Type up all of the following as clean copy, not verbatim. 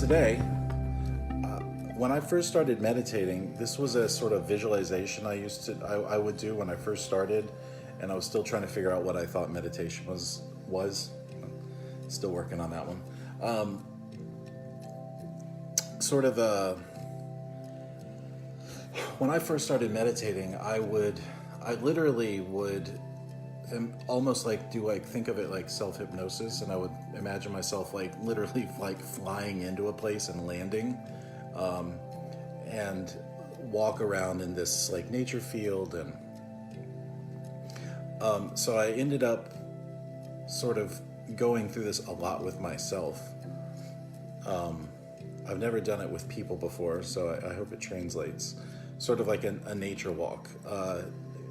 today, when I first started meditating, this was a sort of visualization I would do when I first started, and I was still trying to figure out what I thought meditation was. Still working on that one. When I first started meditating, I literally would almost think of it like self-hypnosis, and I would imagine myself literally flying into a place and landing, and walk around in this nature field, and so I ended up sort of going through this a lot with myself. I've never done it with people before, so I hope it translates. Sort of like a nature walk.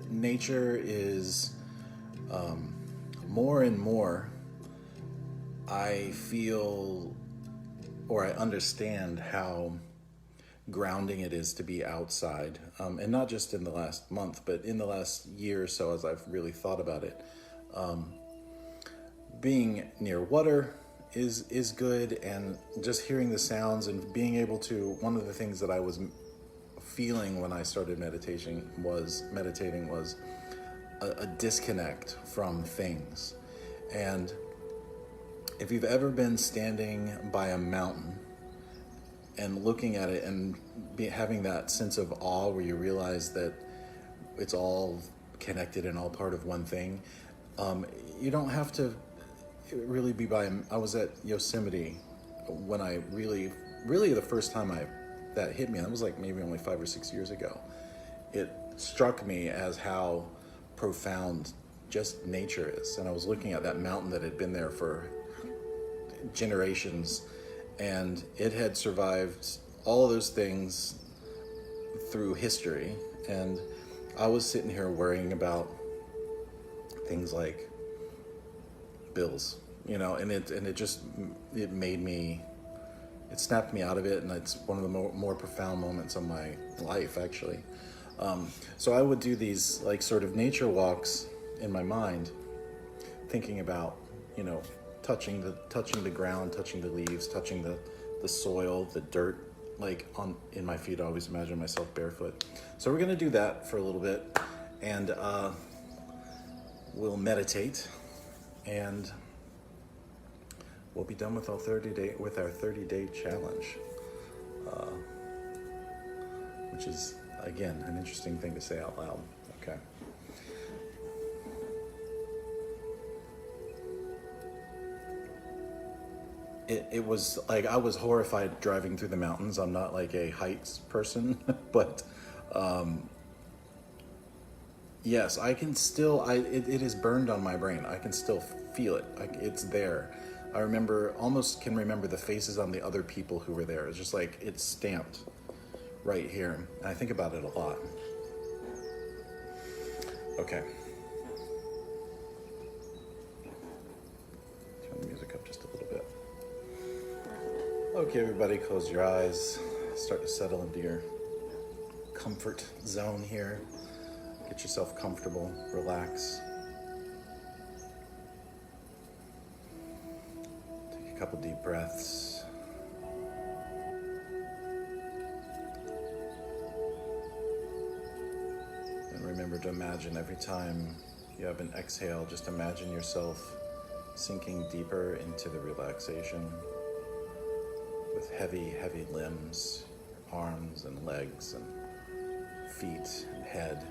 Nature is more and more, I feel, or I understand how grounding it is to be outside, and not just in the last month, but in the last year or so, as I've really thought about it. Being near water is good, and just hearing the sounds and being able to, one of the things that I was feeling when I started meditating was a disconnect from things. And if you've ever been standing by a mountain and looking at it and having that sense of awe where you realize that it's all connected and all part of one thing, you don't have to really be by. I was at Yosemite when I really the first time that hit me. That was maybe only 5 or 6 years ago. It struck me as how profound just nature is, and I was looking at that mountain that had been there for generations, and it had survived all of those things through history, and I was sitting here worrying about things like bills, and it made me, it snapped me out of it, and it's one of the more profound moments of my life, actually. So I would do these sort of nature walks in my mind, thinking about, touching the ground, touching the leaves, touching the soil, the dirt, in my feet. I always imagine myself barefoot. So we're gonna do that for a little bit, and we'll meditate, and we'll be done with our 30-day challenge, which is, again, an interesting thing to say out loud. Okay. It was I was horrified driving through the mountains. I'm not a heights person, but yes, I can still, it is burned on my brain. I can still feel it. It's there. I almost can remember the faces on the other people who were there. It's just it's stamped right here. And I think about it a lot. Okay. Turn the music up just a little bit. Okay, everybody, close your eyes. Start to settle into your comfort zone here. Get yourself comfortable, relax. Take a couple deep breaths. And remember to imagine every time you have an exhale, just imagine yourself sinking deeper into the relaxation with heavy, heavy limbs, arms and legs and feet and head.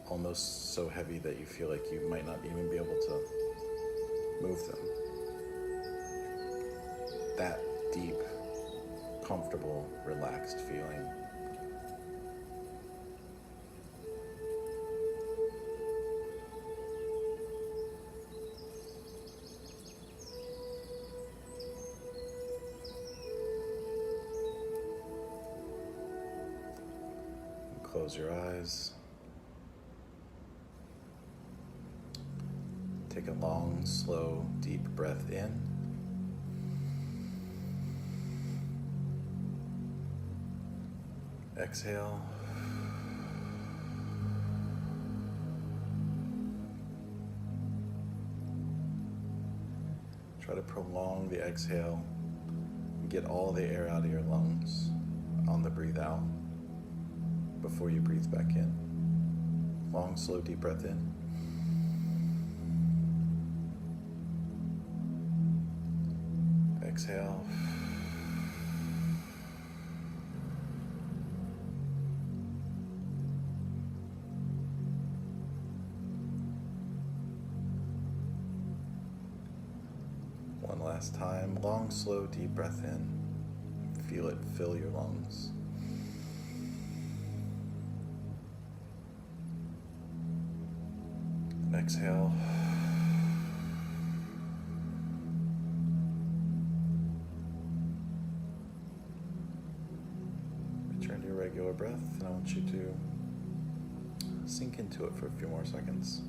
Almost so heavy that you feel like you might not even be able to move them. That deep, comfortable, relaxed feeling. Close your eyes. Take a long, slow, deep breath in. Exhale. Try to prolong the exhale get all the air out of your lungs on the breathe out before you breathe back in. Long, slow, deep breath in. Exhale. One last time. Long, slow, deep breath in. Feel it fill your lungs. And exhale. Return to your regular breath, and I want you to sink into it for a few more seconds.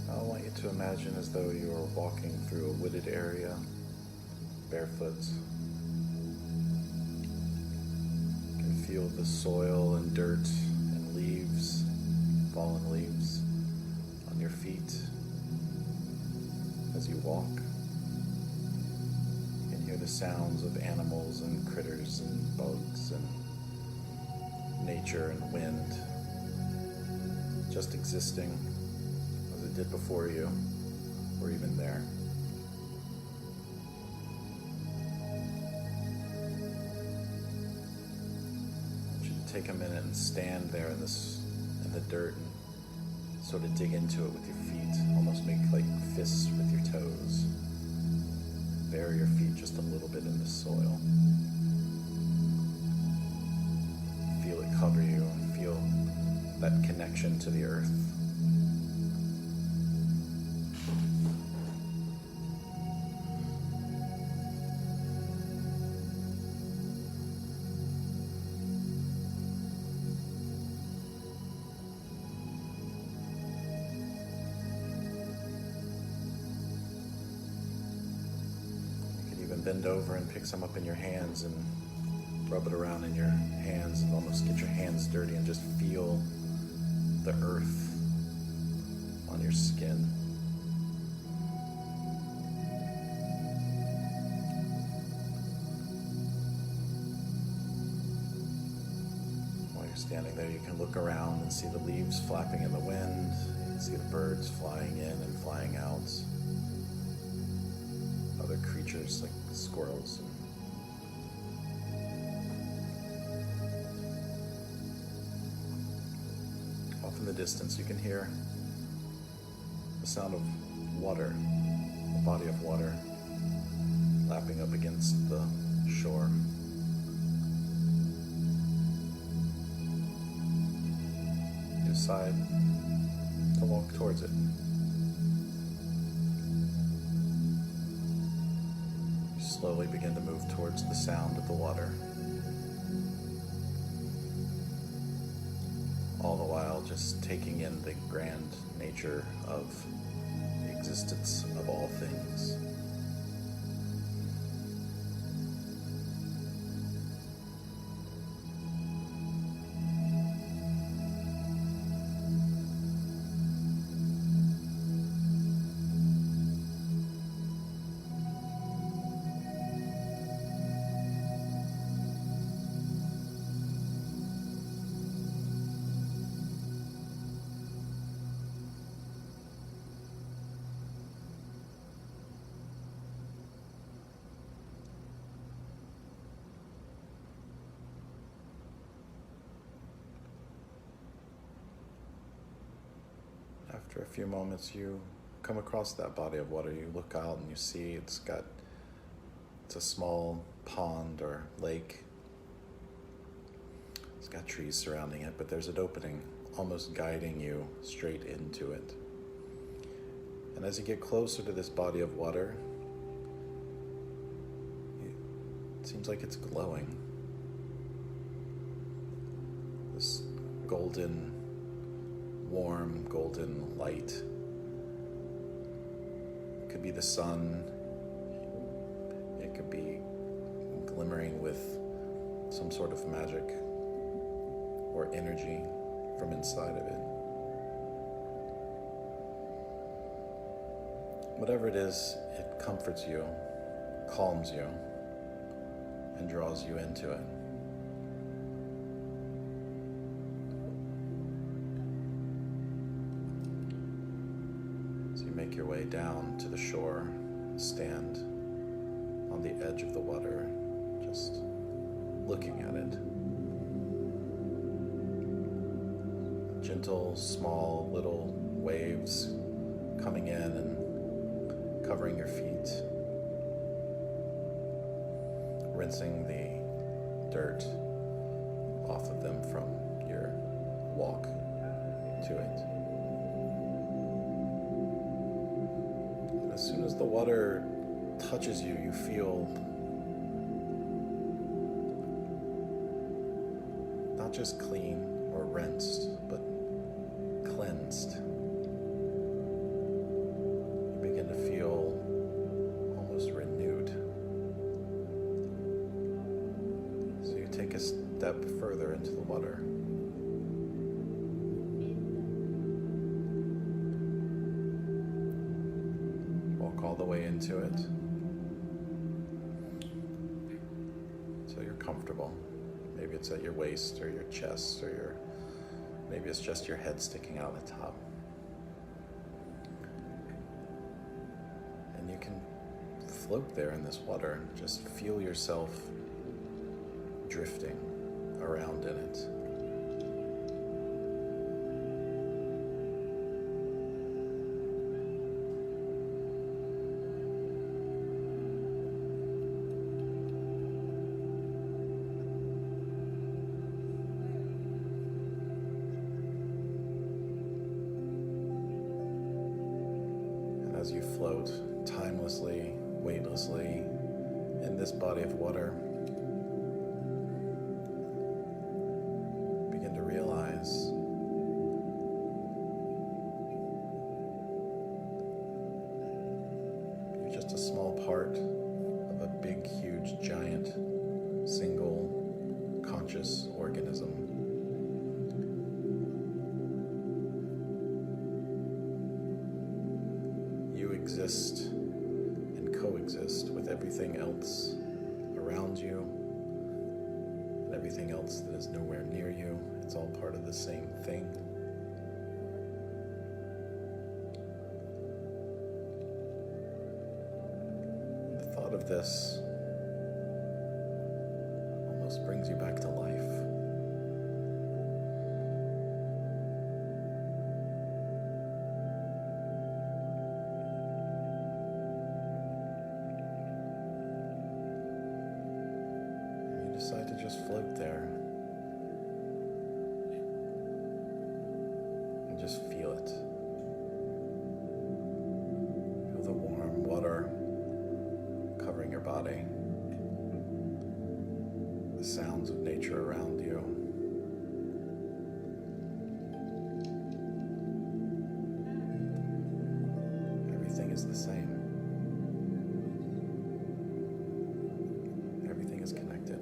I want you to imagine as though you are walking through a wooded area, barefoot. You can feel the soil and dirt and leaves, fallen leaves on your feet as you walk. You can hear the sounds of animals and critters and bugs and nature and wind just existing as it did before you, or even there. I want you to take a minute and stand there in the dirt and sort of dig into it with your feet, almost make like fists with your toes. Bury your feet just a little bit in the soil. Feel it cover you and feel that connection to the earth. Bend over and pick some up in your hands and rub it around in your hands and almost get your hands dirty and just feel the earth on your skin. While you're standing there, you can look around and see the leaves flapping in the wind. You can see the birds flying in and flying out. Other creatures like squirrels. Off in the distance you can hear the sound of water, a body of water lapping up against the shore. You decide to walk towards it. Slowly begin to move towards the sound of the water. All the while just taking in the grand nature of the existence of all things. After a few moments, you come across that body of water. You look out and you see it's a small pond or lake. It's got trees surrounding it, but there's an opening almost guiding you straight into it. And as you get closer to this body of water, it seems like it's glowing. This golden, warm, golden light. It could be the sun. It could be glimmering with some sort of magic or energy from inside of it. Whatever it is, it comforts you, calms you, and draws you into it. So you make your way down to the shore, stand on the edge of the water, just looking at it. Gentle, small, little waves coming in and covering your feet, rinsing the dirt off of them from your walk to it. And as soon as the water touches you, you feel not just clean or rinsed, but cleansed. You begin to feel almost renewed. So you take a step further into the water. Walk all the way into it. So you're comfortable. Maybe it's at your waist or your chest or maybe it's just your head sticking out the top. And you can float there in this water and just feel yourself drifting around in it. As you float timelessly, weightlessly in this body of water, begin to realize you're just a small part of a big, huge, giant, single, conscious organism. Exist and coexist with everything else around you and everything else that is nowhere near you. It's all part of the same thing. And the thought of this almost brings you back to life. Decide to just float there and just feel it. Feel the warm water covering your body, the sounds of nature around you. Everything is the same. Everything is connected.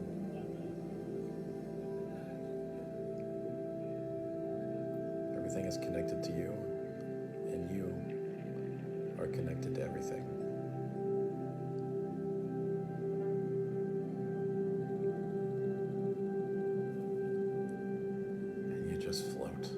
Everything is connected to you, and you are connected to everything. And you just float.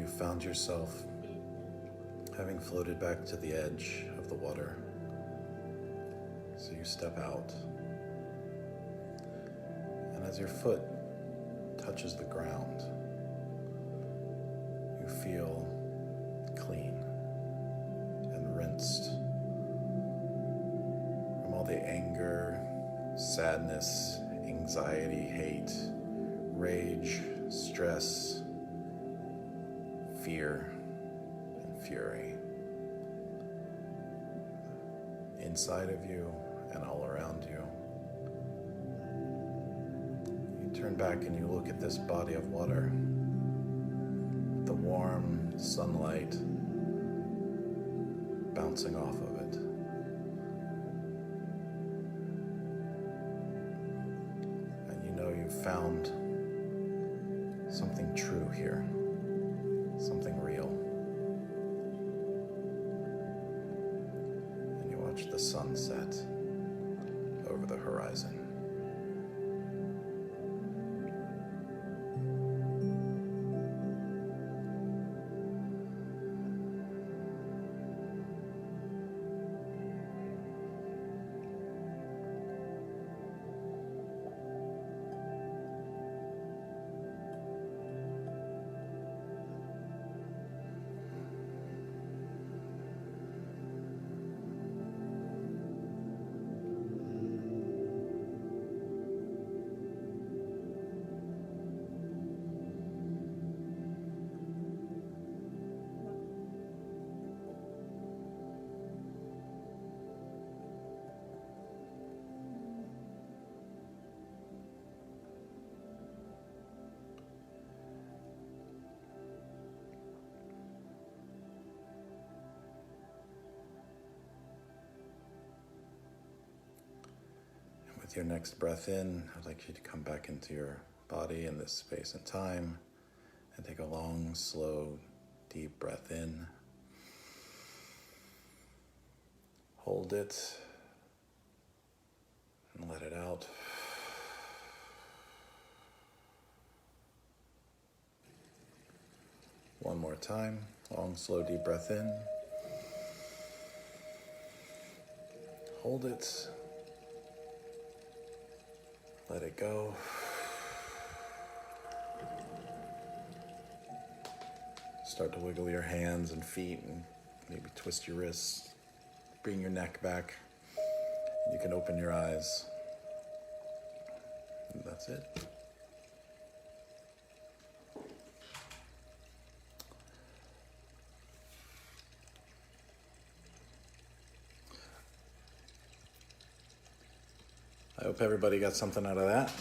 you found yourself having floated back to the edge of the water. So you step out, and as your foot touches the ground, you feel clean and rinsed from all the anger, sadness, anxiety, hate, rage, stress, fear, and fury inside of you and all around you. You turn back and you look at this body of water, the warm sunlight bouncing off of it. And you know you've found something true here, something real. And you watch the sun set over the horizon. With your next breath in, I'd like you to come back into your body in this space and time and take a long, slow, deep breath in. Hold it and let it out. One more time. Long, slow, deep breath in. Hold it. Let it go. Start to wiggle your hands and feet and maybe twist your wrists. Bring your neck back. You can open your eyes. And that's it. I hope everybody got something out of that.